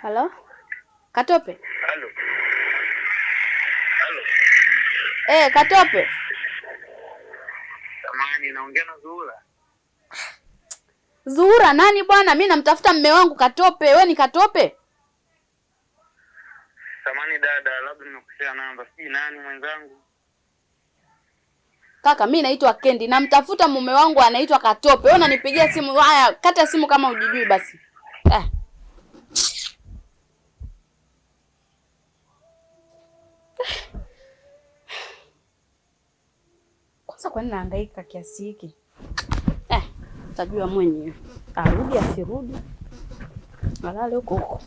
Halo? Katope? Halo. Halo. Katope. Samahani, naongea na Zuhura. Zuhura nani bwana? Mimi namtafuta mume wangu Katope. Wewe ni Katope? Samahani dada, labda nimekosea namba. Si nani mwenzangu? Kaka, mimi naitwa Kendi. Namtafuta mume wangu anaitwa Katope. Wewe unanipigia simu? Haya, kata simu kama hujijui basi. Kwanza kwa nini nahangaika kiasi hiki? Utajua mwenyewe. Arudi asirudi. Alale huko huko.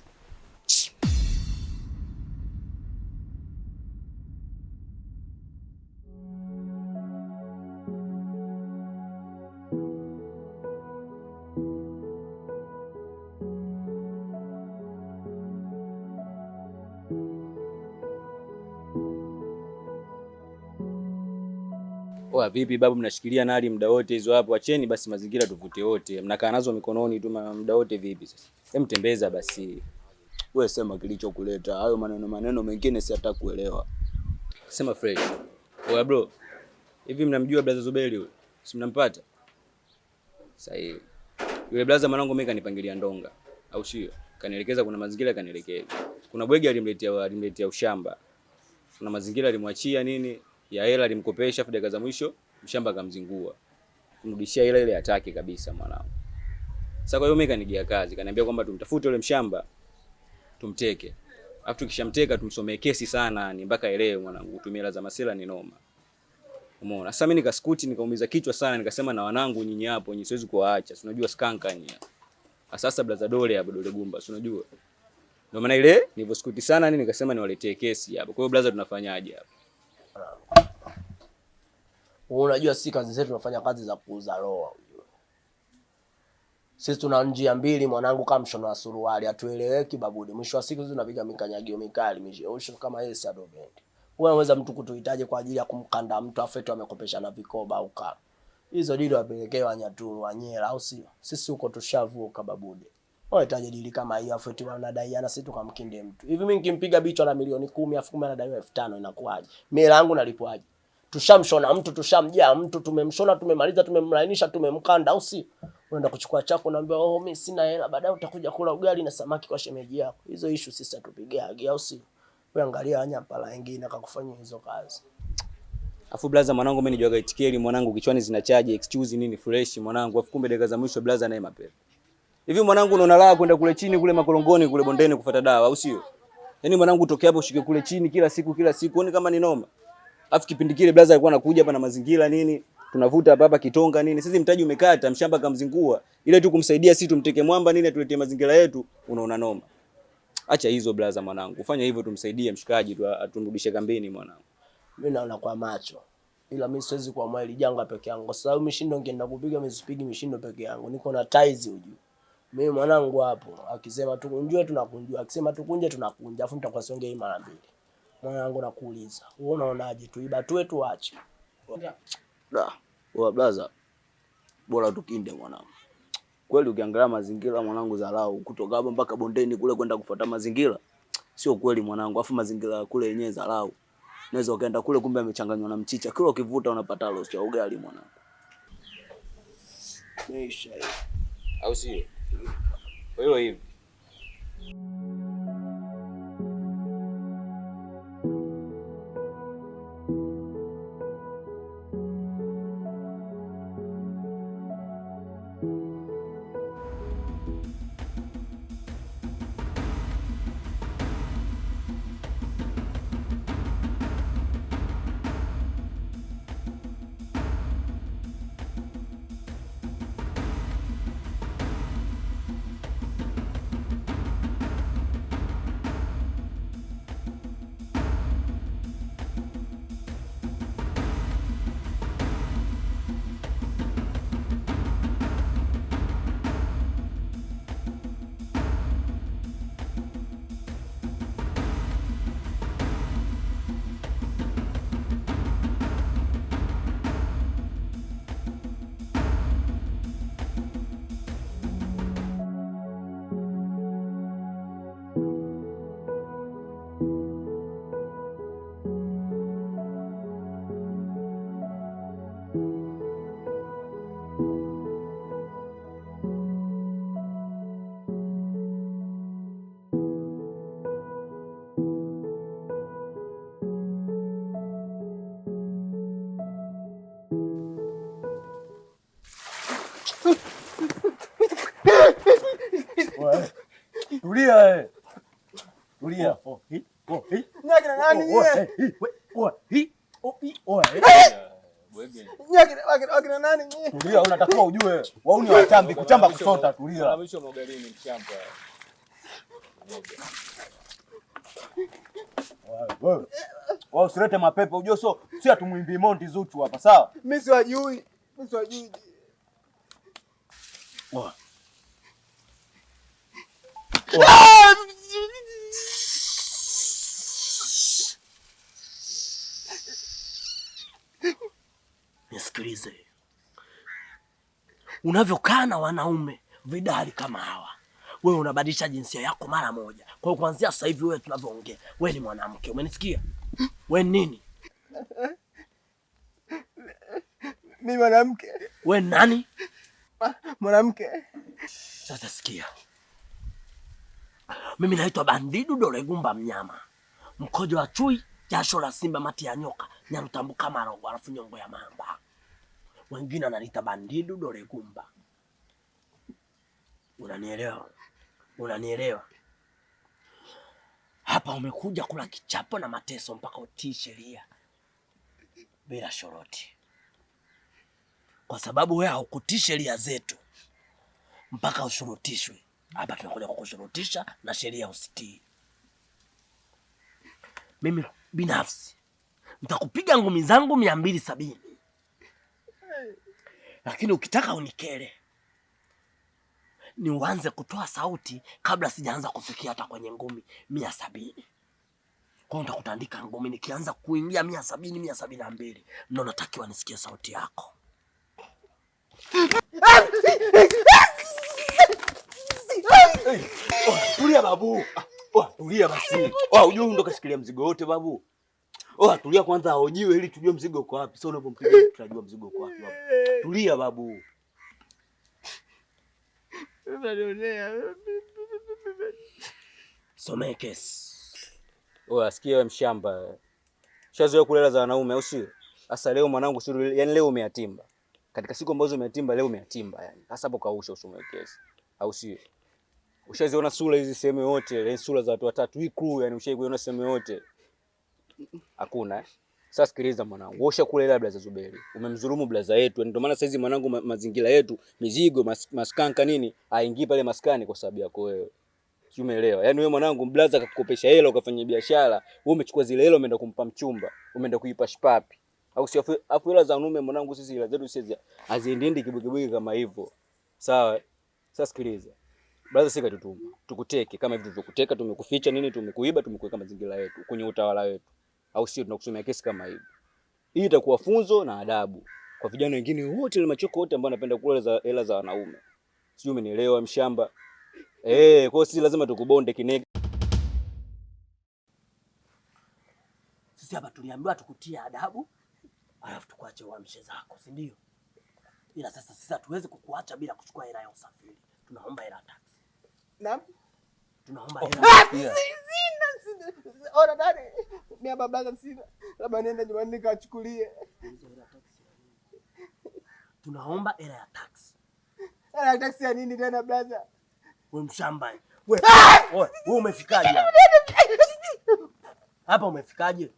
Oa vipi babu, mnashikilia nali muda wote hizo hapo? Acheni basi mazingira tuvute wote. Mnakaa nazo mikononi tu muda wote vipi sasa? Hem, tembeza basi. Wewe sema kilichokuleta. Hayo maneno mengine si hata kuelewa. Sema fresh. Oa bro. Hivi mnamjua brother Zuberi yule? Si mnampata? Sahihi. Yule brother mwanangu mimi kanipangilia ndonga. Au sio? Kanielekeza kuna mazingira kanielekeza. Kuna bwege alimletea ushamba. Kuna mazingira alimwachia nini? Ya hela alimkopesha, dakika za mwisho mshamba akamzingua. Kumrudishia hela ile hataki kabisa mwanangu. Sasa kwa hiyo mimi kanigia kazi, kaniambia kwamba tumtafute yule mshamba, tumteke. Alafu tukishamteka tumsomee kesi sana ni mpaka elewe mwanangu, tumia za masela ni noma. Umeona? Sasa mimi nikaskuti nikaumiza kichwa sana, nikasema na wanangu nyinyi hapo, nyinyi siwezi kuwaacha. Si unajua skanka nyinyi. Sasa blaza dole hapo dole gumba, si unajua. Ndio maana ile nilivyoskuti sana nini nikasema niwaletee kesi hapo. Kwa hiyo blaza tunafanyaje hapo? Unajua sisi kazi zetu tunafanya kazi za kuuza roho. Sisi tuna njia mbili mwanangu, kama mshono wa suruali atueleweki babudi. Mwisho wa siku sisi tunapiga mikanyagio mikali mwisho kama yeye si adobendi. Wewe unaweza mtu kutuhitaji kwa ajili ya kumkanda mtu afetu amekopesha na vikoba au kama. Hizo dili wapelekee Wanyaturu Wanyela au sio? Sisi huko tushavuka babudi. Unahitaji dili kama hii afetu wanadaiana sisi tukamkinde mtu. Hivi mimi nikimpiga bichwa la milioni 10 afu 10 anadaiwa 5000 inakuaje? Mimi langu nalipwaje? Tushamshona mtu, tushamjia mtu, tumemshona, tumemaliza, tumemlainisha, tumemkanda au si? Unaenda kuchukua chako unaambia mimi sina hela, baadaye utakuja kula ugali na samaki kwa shemeji yako. Hizo issue sisi tupigage au si? Wewe angalia wanyapala wengine akakufanyia hizo kazi. Afu blaza mwanangu mimi nijuaga itikeli mwanangu kichwani zinachaje excuse nini fresh mwanangu, afu kumbe dakika za mwisho blaza naye mapema. Hivi mwanangu unaona raha kwenda kule chini kule makorongoni kule bondeni kufuata dawa au sio? Yaani mwanangu tokea hapo ushike kule chini kila siku uone kama ni noma. Afu kipindi kile blaza alikuwa anakuja hapa na mazingira nini? Tunavuta hapa kitonga nini? Sisi mtaji umekata, mshamba kamzingua. Ile tu kumsaidia sisi tumteke mwamba nini atuletee mazingira yetu, unaona noma. Acha hizo blaza mwanangu. Fanya hivyo tumsaidie mshikaji tu aturudishe kambini mwanangu. Mimi naona kwa macho. Ila mimi siwezi kuamua ile janga peke yangu. Kwa sababu mishindo ningeenda kupiga msipigi mishindo peke yangu. Niko na ties ujue. Mimi mwanangu hapo akisema tukunjue tunakunjua, akisema tukunje tunakunja. Afu nitakuwa siongei mara mbili. Mwanangu nakuuliza, wewe unaonaje tuiba tu wetu ache? Wa blaza. Bora tukinde mwanangu. Kweli ukiangalia mazingira mwanangu dharau kutoka hapa mpaka bondeni kule kwenda kufuata mazingira. Sio kweli mwanangu, afu mazingira kule yenyewe dharau. Unaweza ukaenda kule kumbe amechanganywa na mchicha. Kila ukivuta unapata roast ya ugali mwanangu. Maisha hiyo. Au sio? Kwa hiyo hivi. Nyakina nani nyie? Wakina nani nyie? Tulia, unatakiwa ujue. Wauni watambi kuchamba kusota, tulia. Mwisho mogalini mshamba. Wewe usilete mapepe, ujue si atumwimbi Mondi Zuchu hapa, sawa? Mimi siwajui. Nisikilize. Unavyokaa na wanaume vidali kama hawa, wewe unabadilisha jinsia yako mara moja. Kwa hiyo kuanzia sasa hivi wewe tunavyoongea, wewe ni mwanamke. Umenisikia? Wewe nini? Mimi mwanamke. Wewe nani? Mwanamke. Sasa sikia. Mimi naitwa Bandidu Dolegumba Mnyama. Mkojo wa chui, jasho la simba, mati ya nyoka, nyarutambuka marogo, alafu nyongo ya mamba. Wengine wananiita Bandidu Dolegumba. Unanielewa? Hapa umekuja kula kichapo na mateso mpaka utii sheria bila shoroti. Kwa sababu wewe haukutii sheria zetu mpaka ushurutishwe. Hapa tunakuja kukushurutisha na sheria usitii. Mimi binafsi nitakupiga ngumi zangu 270. Lakini ukitaka unikere, ni uanze kutoa sauti kabla sijaanza kufikia hata kwenye ngumi 170. Kwa hiyo nitakutandika ngumi nikianza kuingia 170, 172. Ndio natakiwa nisikie sauti yako. Tulia babu. Tulia basi. Unajua ndo kashikilia mzigo wote babu. Tulia kwanza ahojiwe ili tujue mzigo uko wapi. Sio unapompiga tutajua mzigo uko wapi babu. Tulia babu. Somee kesi. Asikia wewe mshamba. Shazoea kulela za wanaume au sio? Sasa leo mwanangu sio, yani leo umeyatimba. Katika siku ambazo umeyatimba leo umeyatimba yani. Sasa hapo kausha usomee kesi. Au sio? Ushaziona sura hizi sehemu yote, ile sura za watu watatu hii crew yani ushaiona sehemu yote. Hakuna. Sasa sikiliza mwanangu. Wewe ushakula ile blaza Zuberi. Umemdhulumu blaza yetu. Ndio maana saizi mwanangu mazingira yetu, mizigo, maskanka nini, haingii pale maskani kwa sababu yako wewe. Si umeelewa? Yaani wewe mwanangu blaza akakukopesha hela ukafanya biashara, wewe umechukua zile hela umeenda kumpa mchumba, umeenda kuipa shipapi. Au si afu hela za unume mwanangu sisi hela zetu sisi haziendi kibwekibweke kama hivyo. Sawa? Sasa sikiliza. Blaza sika tutuma. Tukuteke kama hivi tulikuteka, tumekuficha nini, tumekuiba, tumekuweka mazingira yetu kwenye utawala wetu. Au sio tunakusomea kesi kama hivi. Hii itakuwa funzo na adabu kwa vijana wengine wote na machoko wote ambao wanapenda kula hela za wanaume. Sio umenielewa mshamba? Kwa hiyo sisi lazima tukubonde kinege. Sisi hapa tuliambiwa tukutia adabu, alafu tukuache uamshe zako, si ndio? Ila sasa sisi hatuwezi kukuacha bila kuchukua hela ya usafiri. Tunaomba hela taxi. Naam. Tunaomba hela. Sina. Ona nani? Mimi baba sina. Labda niende nyumbani nikachukulie. Tunaomba hela ya taxi. Hela ya taxi ya nini tena brother? Wewe mshamba. Wewe umefikaje hapa? Hapa umefikaje?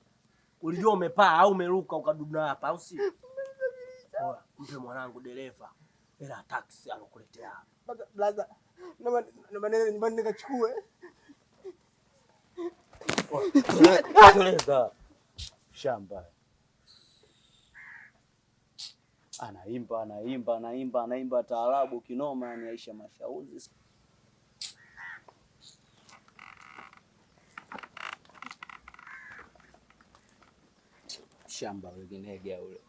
Ulijua umepaa au umeruka ukaduna hapa au si? Mpe mwanangu dereva hela ya taxi alokuletea hapa. Brother, na maneno nyumbani nikachukue. Tueleza. Shamba. Anaimba taarabu kinoma yani Aisha Mashauzi. Shamba wenginege ule.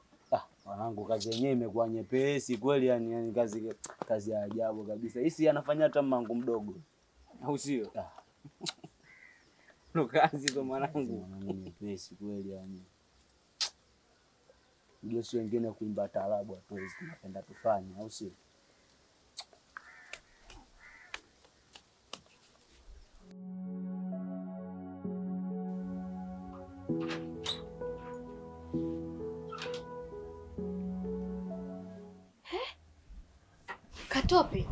Wanangu kazi yenyewe imekuwa nyepesi kweli yani kazi ya ajabu kabisa. Hisi anafanya hata mangu mdogo. Au sio? Ndo kazi ndo mwanangu. Nyepesi kweli yani. Ndio sio wengine kuimba taarabu hatuwezi, tunapenda tufanye au sio? Katope.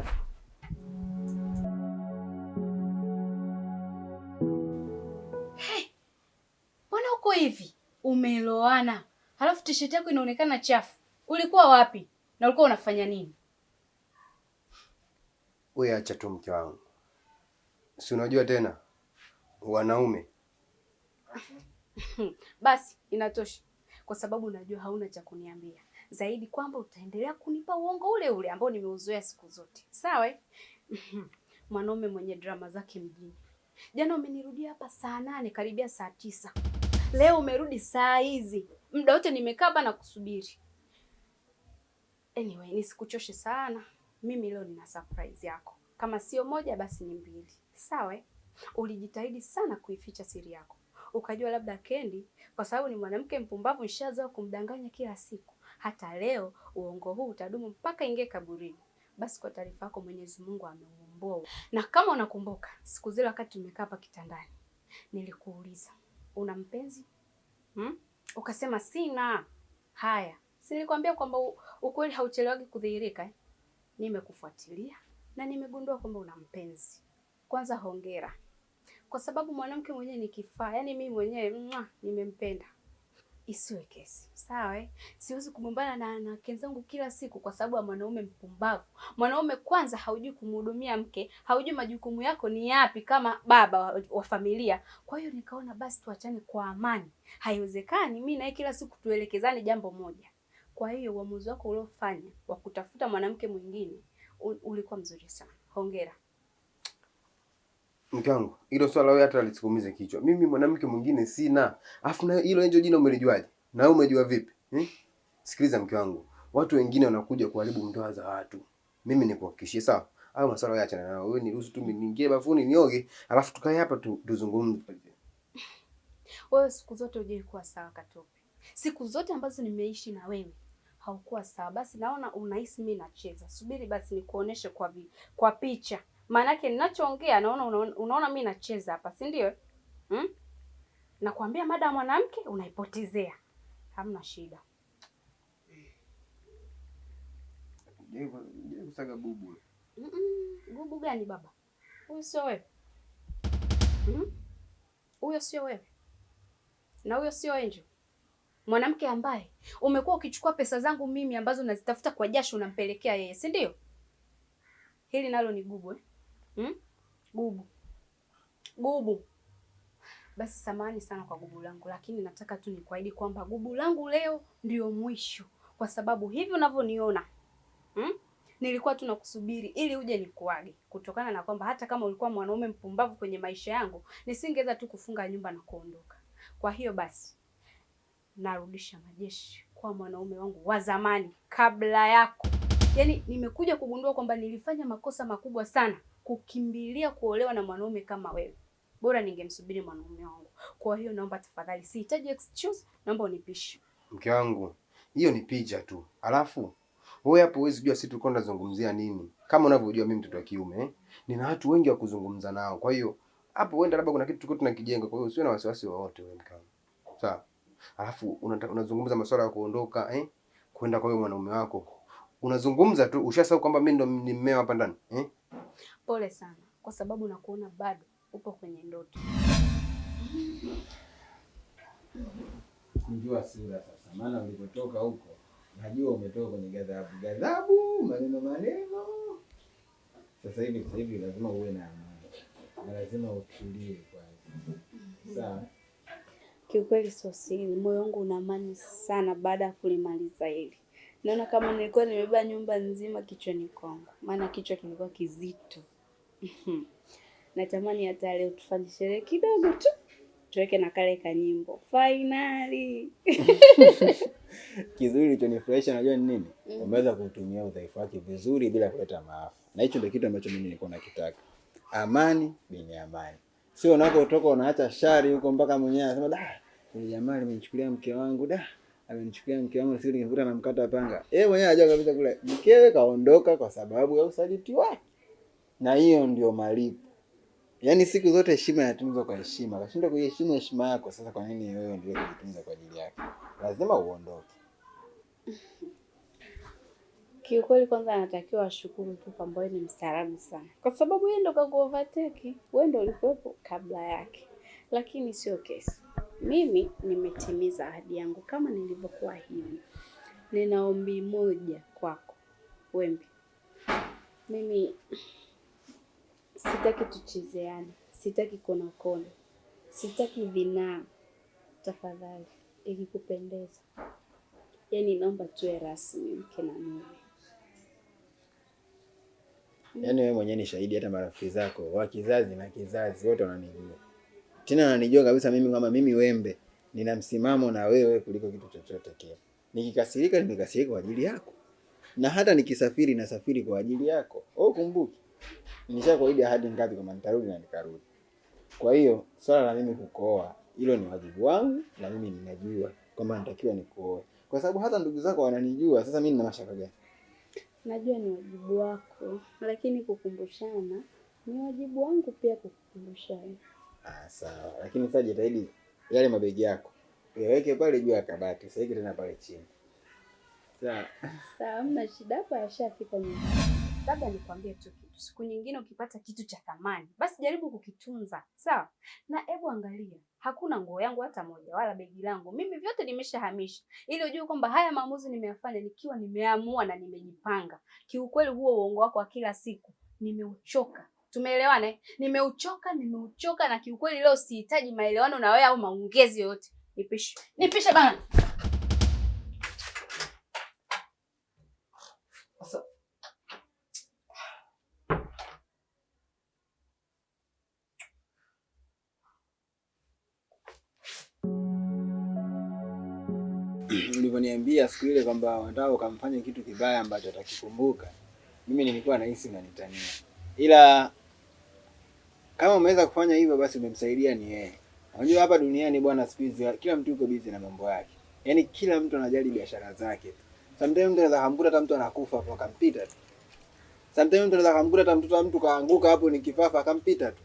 alafu t-shirt yako inaonekana chafu. Ulikuwa wapi? Na ulikuwa unafanya nini? Wewe acha tu mke wangu. Si unajua tena wanaume. Basi inatosha, kwa sababu najua hauna cha kuniambia zaidi, kwamba utaendelea kunipa uongo ule ule ambao nimeuzoea siku zote. Sawa? Mwanaume mwenye drama zake mjini. Jana umenirudia hapa saa 8 karibia saa 9. Leo umerudi saa hizi. Muda wote nimekaa hapa na kusubiri. Anyway, nisikuchoshe sana. Mimi leo nina surprise yako. Kama sio moja basi ni mbili. Sawa? Ulijitahidi sana kuificha siri yako. Ukajua labda Kendi, kwa sababu ni mwanamke mpumbavu, nishazoea kumdanganya kila siku, hata leo uongo huu utadumu mpaka ingie kaburini. Basi kwa taarifa yako, Mwenyezi Mungu ameumbua. Na kama unakumbuka siku zile wakati tumekaa hapa kitandani, nilikuuliza una mpenzi? Ukasema sina. Haya, si nilikwambia kwamba ukweli hauchelewagi kudhihirika? Nimekufuatilia na nimegundua kwamba una mpenzi. Kwanza hongera, kwa sababu mwanamke mwenyewe ni kifaa. Yaani mimi mwenyewe nimempenda. Isiwe kesi. Sawa? Siwezi kugombana na kenzangu kila siku kwa sababu ya mwanaume mpumbavu. Mwanaume kwanza haujui kumhudumia mke, haujui majukumu yako ni yapi kama baba wa familia. Kwa hiyo nikaona basi tuachane kwa amani. Haiwezekani mimi na yeye kila siku tuelekezane jambo moja. Kwa hiyo uamuzi wako uliofanya wa kutafuta mwanamke mwingine ulikuwa mzuri sana. Hongera. Mke wangu, hilo swala wewe hata lisikuumize kichwa. Mimi mwanamke mwingine sina. Alafu na hilo Angel jina umelijuaje? Na wewe umejua vipi? Sikiliza mke wangu. Watu wengine wanakuja kuharibu ndoa za watu. Mimi nikuhakikishie sawa? Hayo masuala yaacha na wewe, niruhusu tu niingie bafuni nioge, alafu tukae hapa tuzungumze. Wewe siku zote hujaikuwa sawa Katope. Siku zote ambazo nimeishi na wewe haukuwa sawa. Basi naona unahisi mimi nacheza. Subiri basi nikuoneshe kwa picha. Maanake ninachoongea unaona mimi nacheza hapa, si ndio? Nakwambia mada ya mwanamke unaipotezea. Hamna shida. Je, kusaga bubu. Bubu gani baba? Huyo sio wewe. Huyo sio wewe. Na huyo sio Angel. Mwanamke ambaye umekuwa ukichukua pesa zangu mimi ambazo nazitafuta kwa jasho unampelekea yeye, si ndio? Hili nalo ni gubu Gubu. Basi samahani sana kwa gubu langu, lakini nataka tu nikuahidi kwamba gubu langu leo ndio mwisho, kwa sababu hivi unavyoniona nilikuwa tu nakusubiri ili uje nikuage, kutokana na kwamba hata kama ulikuwa mwanaume mpumbavu kwenye maisha yangu nisingeweza tu kufunga nyumba na kuondoka. Kwa hiyo basi narudisha majeshi kwa mwanaume wangu wa zamani kabla yako. Yaani nimekuja kugundua kwamba nilifanya makosa makubwa sana kukimbilia kuolewa na mwanaume kama wewe. Bora ningemsubiri mwanaume wangu. Kwa hiyo naomba tafadhali, sihitaji excuse, naomba unipishe. Mke wangu, hiyo ni picha tu. Alafu wewe hapo huwezi kujua sisi tulikuwa tunazungumzia nini. Kama unavyojua mimi mtoto wa kiume, nina watu wengi wa kuzungumza nao. Kwa hiyo hapo huenda labda kuna kitu tulikuwa tunakijenga. Kwa hiyo usiwe na wasiwasi wowote wewe mke wangu. Sawa? Alafu unazungumza masuala ya kuondoka, kwenda kwa wewe mwanaume wako. Unazungumza tu, ushasahau kwamba mimi ndo ni mmeo hapa ndani, Pole sana, kwa sababu nakuona bado upo kwenye ndoto. Njua sura sasa, maana ulipotoka huko najua umetoka kwenye ghadhabu, maneno. Sasa hivi lazima uwe na amani. Na lazima utulie kwanza. Sawa? Kiukweli sio siri, moyo wangu una amani sana baada ya kulimaliza hili. Naona kama nilikuwa nimebeba nyumba nzima kichwani kwangu, maana kichwa kilikuwa kizito. Natamani hata leo tufanye sherehe kidogo tu, tuweke na kale kanyimbo finally. Kizuri kilichonifurahisha unajua ni nini? Umeweza kutumia udhaifu wake vizuri bila kuleta maafa. Na hicho ndio kitu ambacho mimi nilikuwa nakitaka. Amani bin amani. Sio unapotoka unaacha shari huko mpaka mwenyewe anasema yule jamaa amenichukulia mke wangu amenichukulia mke wangu, sisi nikivuta na mkata panga. Yeye mwenyewe anajua kabisa kule mkewe kaondoka kwa sababu ya usaliti wake. Na hiyo ndio malipo. Yaani siku zote heshima inatunzwa kwa heshima. Kashinda kuheshimu heshima yako, sasa kwa nini wewe ndio kujitunza kwa ajili yake? Lazima uondoke. Kiukweli kwanza anatakiwa ashukuru tu kwamba wewe ni mstaarabu sana. Kwa sababu yeye ndo kakuovertake, wewe ndo ulikuwepo kabla yake. Lakini sio kesi. Mimi nimetimiza ahadi yangu kama nilivyokuahidi. Nina ombi moja kwako, Wembe. Mimi sitaki tuchezeane, sitaki kona, sitaki vinaa. Tafadhali, ikikupendeza, yaani naomba tuwe rasmi mke na mume. Yaani wewe mwenyewe ni shahidi, hata marafiki zako wa kizazi na kizazi wote wananijua. Tena wananijua kabisa mimi kama mimi Wembe nina msimamo na wewe kuliko kitu chochote kile. Nikikasirika nimekasirika kwa ajili yako. Na hata nikisafiri nasafiri kwa ajili yako. Wewe kumbuki. Nishakuahidi ahadi ngapi kama nitarudi na nikarudi. Kwa hiyo swala la mimi kukuoa hilo ni wajibu wangu na mimi ninajua kwamba natakiwa nikuoe. Kwa sababu hata ndugu zako wananijua, sasa mimi nina mashaka gani? Najua ni wajibu wako, lakini kukumbushana ni wajibu wangu pia kukumbushana. Sawa. Lakini sasa jitahidi yale mabegi yako yaweke pale juu ya kabati, sasa tena pale chini. Sawa. Sawa, hamna shida, hapa yashafika nyumbani. Labda nikwambie tu kitu. Siku nyingine ukipata kitu cha thamani, basi jaribu kukitunza. Sawa? Na hebu angalia, hakuna nguo yangu hata moja wala begi langu. Mimi vyote nimeshahamisha. Ili ujue kwamba haya maamuzi nimeyafanya nikiwa nimeamua na nimejipanga. Kiukweli huo uongo wako wa kila siku nimeuchoka. Tumeelewana eh? Nimeuchoka na kiukweli leo sihitaji maelewano na wewe au maongezi yoyote. Nipishe bana. Ulivyoniambia siku ile kwamba unataka ukamfanye kitu kibaya ambacho atakikumbuka, mimi nilikuwa nahisi unanitania. Ila kama umeweza kufanya hivyo basi umemsaidia ni yeye. Unajua hapa duniani bwana, siku hizi kila mtu yuko busy na mambo yake. Yaani kila mtu anajali biashara zake. Sometimes mtu anaweza kumkuta hata mtu anakufa hapo akampita tu. Sometimes mtu anaweza kumkuta hata mtoto wa mtu kaanguka hapo ni kifafa akampita tu.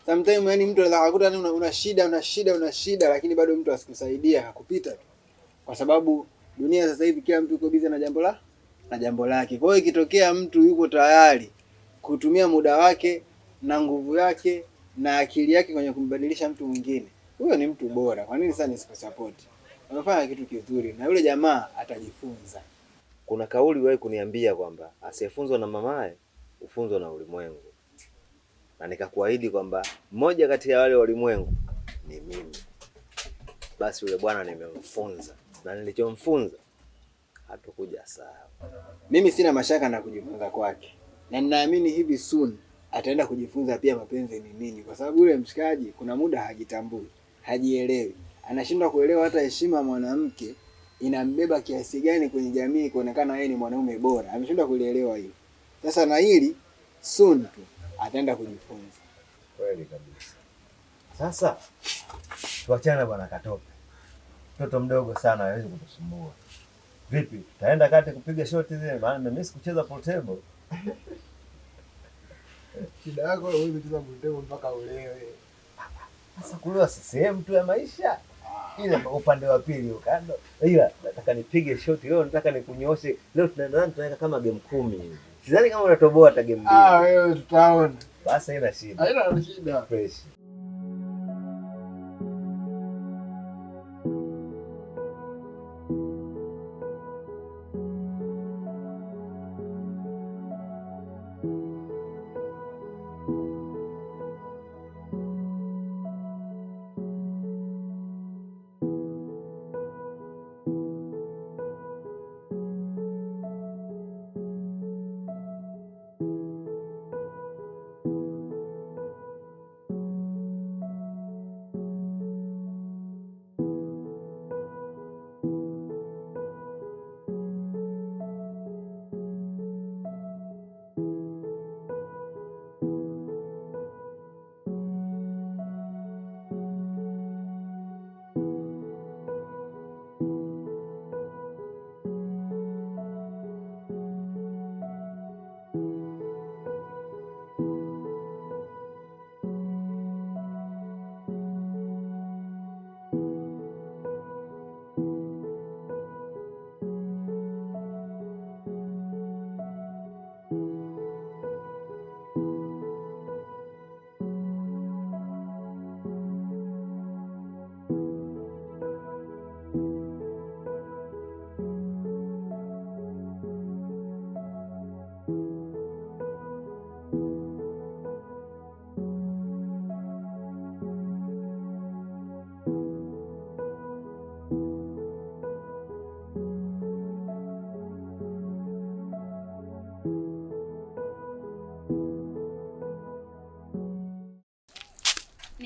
Sometimes yani mtu anaweza kukuta una shida lakini bado mtu asikusaidia akakupita tu. Kwa sababu dunia sasa hivi kila mtu yuko busy na jambo lake. Kwa hiyo ikitokea mtu yuko tayari kutumia muda wake na nguvu yake na akili yake kwenye kumbadilisha mtu mwingine, huyo ni mtu bora. Kwa nini sasa nisikusupport? Unafanya kitu kizuri na yule jamaa atajifunza. Kuna kauli wewe kuniambia kwamba asiyefunzwa na mamaye ufunzwa na ulimwengu. Na nikakuahidi kwamba mmoja kati ya wale walimwengu ni mimi. Basi yule bwana nimemfunza. Na nilichomfunza hatakuja sawa. Mimi sina mashaka na kujifunza kwake. Na ninaamini hivi soon ataenda kujifunza pia mapenzi ni nini, kwa sababu yule mshikaji kuna muda hajitambui, hajielewi. Anashindwa kuelewa hata heshima mwanamke inambeba kiasi gani kwenye jamii kuonekana yeye ni mwanaume bora. Ameshindwa kulielewa hilo. Sasa na hili soon tu ataenda kujifunza. Kweli kabisa. Sasa tuachane bwana Katope. Mtoto mdogo sana hawezi kutusumbua. Vipi? Taenda kati kupiga shoti zile, maana mimi sikucheza pool table. Shida yako wewe unacheza pool table mpaka ulewe. Sasa kulewa si sehemu tu ya maisha. Ile upande wa pili ukando. Ila nataka nipige shoti leo, nataka nikunyooshe. Leo tunaweka kama game 10 hivi. Sidhani kama unatoboa hata game 2. Wewe tutaona. Basi haina shida. Haina shida. Fresh.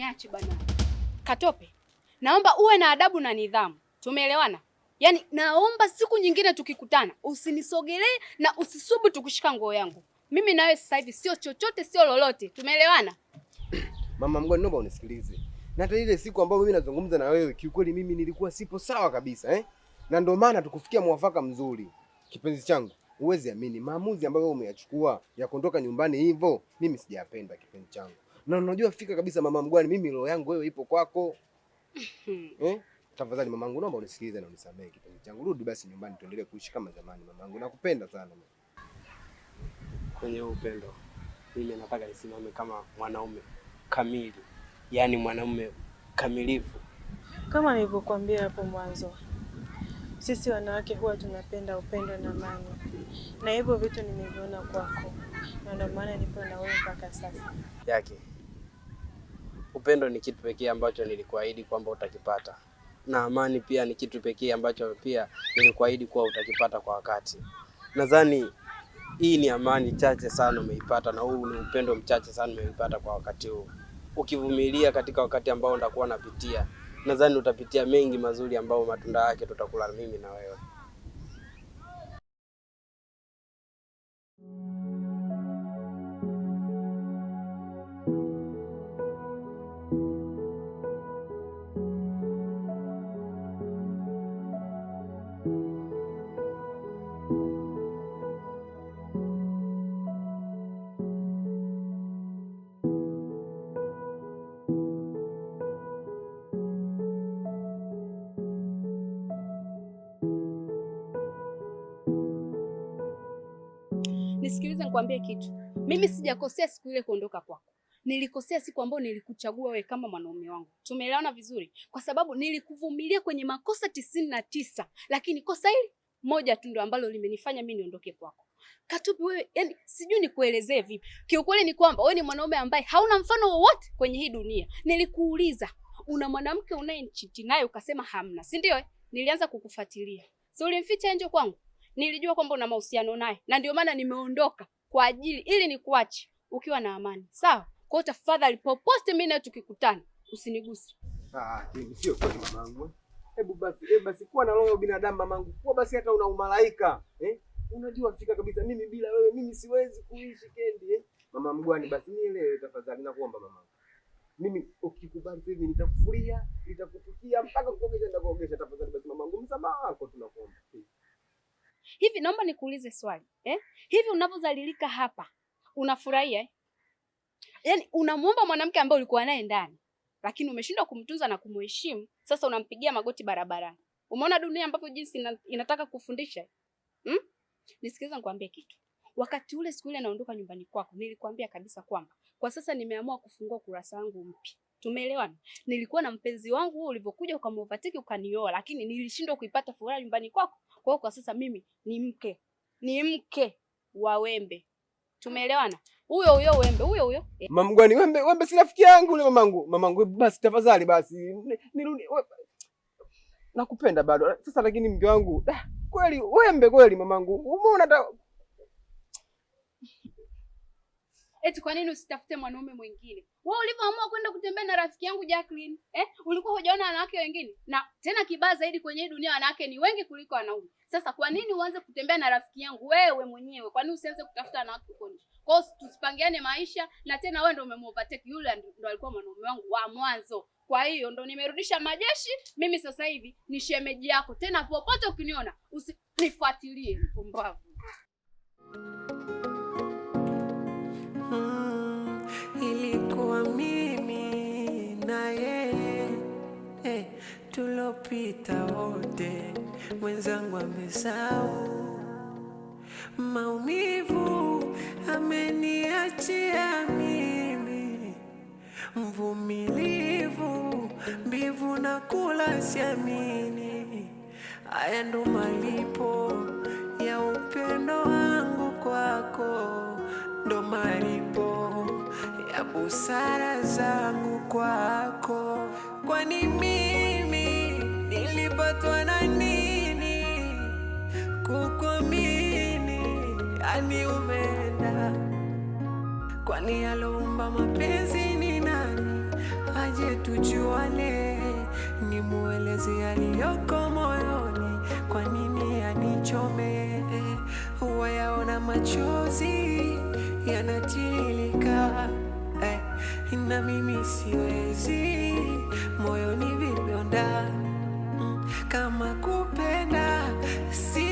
Niache bana. Katope, naomba uwe na adabu na nidhamu. Tumeelewana? Yaani naomba siku nyingine tukikutana usinisogelee na usisubu kushika nguo yangu. Mimi na wewe sasa hivi sio chochote, sio lolote. Tumeelewana? Mama Mgwani, naomba unisikilize. Na hata ile siku ambayo mimi nazungumza na wewe, kiukweli mimi nilikuwa sipo sawa kabisa na ndio maana tukufikia mwafaka mzuri. Kipenzi changu, uwezi amini maamuzi ambayo wewe umeyachukua ya kuondoka nyumbani hivyo, mimi sijapenda kipenzi changu. Na unajua fika kabisa Mama Mgwani, mimi roho yangu wewe ipo kwako. Tafadhali mamangu, naomba unisikilize na unisamehe kipenzi changu. Rudi basi nyumbani tuendelee kuishi kama zamani mamangu. Nakupenda sana. Kwenye upendo mimi nataka nisimame kama mwanaume kamili. Yaani mwanaume kamilifu. Kama nilivyokuambia hapo mwanzo, sisi wanawake huwa tunapenda upendo na amani. Na hivyo vitu nimeviona kwako. Na ndio maana nipo na wewe mpaka sasa. Yake. Upendo ni kitu pekee ambacho nilikuahidi kwamba utakipata. Na amani pia ni kitu pekee ambacho pia nilikuahidi kuwa utakipata kwa wakati. Nadhani hii ni amani chache sana umeipata na huu ni upendo mchache sana umeipata kwa wakati huu. Ukivumilia katika wakati ambao ndakuwa napitia, nadhani utapitia mengi mazuri ambao matunda yake tutakula mimi na wewe. Nisikilize nikwambie kitu. Mimi sijakosea siku ile kuondoka kwako. Nilikosea siku ambayo nilikuchagua wewe kama mwanaume wangu. Tumeelewana vizuri? Kwa sababu nilikuvumilia kwenye makosa 99, lakini kosa hili moja tu ndio ambalo limenifanya mimi niondoke kwako. Katupi wewe, yani sijui nikuelezee vipi. Kiukweli ni kwamba wewe ni mwanaume ambaye hauna mfano wowote kwenye hii dunia. Nilikuuliza, una mwanamke unayemchiti naye ukasema hamna, si ndio? Nilianza kukufuatilia. Si ulimficha nje kwangu? Nilijua kwamba una mahusiano naye na ndio maana nimeondoka kwa ajili ili nikuache ukiwa na amani. Sawa? Kwa hiyo tafadhali popote mimi na tukikutana usiniguse. Sio kweli mamangu. Hebu basi kuwa na roho ya binadamu mamangu. Kuwa basi hata una umalaika. Unajua fika kabisa mimi bila wewe mimi siwezi kuishi Kendi. Mama Mgwani, basi nielewe tafadhali nakuomba mamangu. Mimi ukikubali hivi nitakufuria, nitakupikia mpaka kuogesha nitakuogesha tafadhali basi mamangu. Msamaha wako tunakuomba. Hivi naomba nikuulize swali. Hivi unavyozalilika hapa, unafurahia? Yaani unamuomba mwanamke ambaye ulikuwa naye ndani, lakini umeshindwa kumtunza na kumheshimu, sasa unampigia magoti barabarani. Umeona dunia ambapo jinsi inataka kufundisha? Nisikiliza nikwambie kitu. Wakati ule siku ile naondoka nyumbani kwako, nilikwambia kabisa kwamba kwa sasa nimeamua kufungua kurasa wangu mpya. Tumeelewana? Nilikuwa na mpenzi wangu wewe ulivyokuja ukamovatiki ukanioa, lakini nilishindwa kuipata furaha nyumbani kwako. Kwa hiyo kwa sasa mimi ni mke wa Wembe. Tumeelewana? Huyo Wembe, huyo. Mama Mgwani, Wembe si rafiki yangu yule mamangu. Mamangu basi tafadhali basi nirudi. Nakupenda bado. Sasa lakini mke wangu, kweli Wembe kweli mamangu. Umeona eti kwa nini usitafute mwanaume mwingine? Wewe ulivyoamua kwenda kutembea na rafiki yangu Jacqueline, ulikuwa hujaona wanawake wengine? Na tena kibaya zaidi kwenye dunia wanawake ni wengi kuliko wanaume. Sasa kwa nini uanze kutembea na rafiki yangu wewe mwenyewe? Kwa nini usianze kutafuta wanawake huko nje? Kwa hiyo tusipangiane maisha na tena wewe ndio umemovertake yule ndo alikuwa mwanaume wangu wa mwanzo. Kwa hiyo ndo nimerudisha majeshi, mimi sasa hivi ni shemeji yako. Tena popote ukiniona usinifuatilie mpumbavu. Ilikuwa mimi na yeye tulopita wote, mwenzangu amesahau maumivu ameniachia mimi, mvumilivu mbivu na kula siamini. Haya ndo malipo ya upendo wangu kwako, ndo malipo ya busara zangu kwako. Kwani mimi nilipatwa na nini kukuamini? Yani umeenda. Kwani aloumba mapenzi ni nani? aje tujuane, nimueleze yaliyoko moyoni, kwa nini anichome. Huwa yaona machozi yanatiririka, na mimi siwezi, moyoni vidonda. Kama kupenda si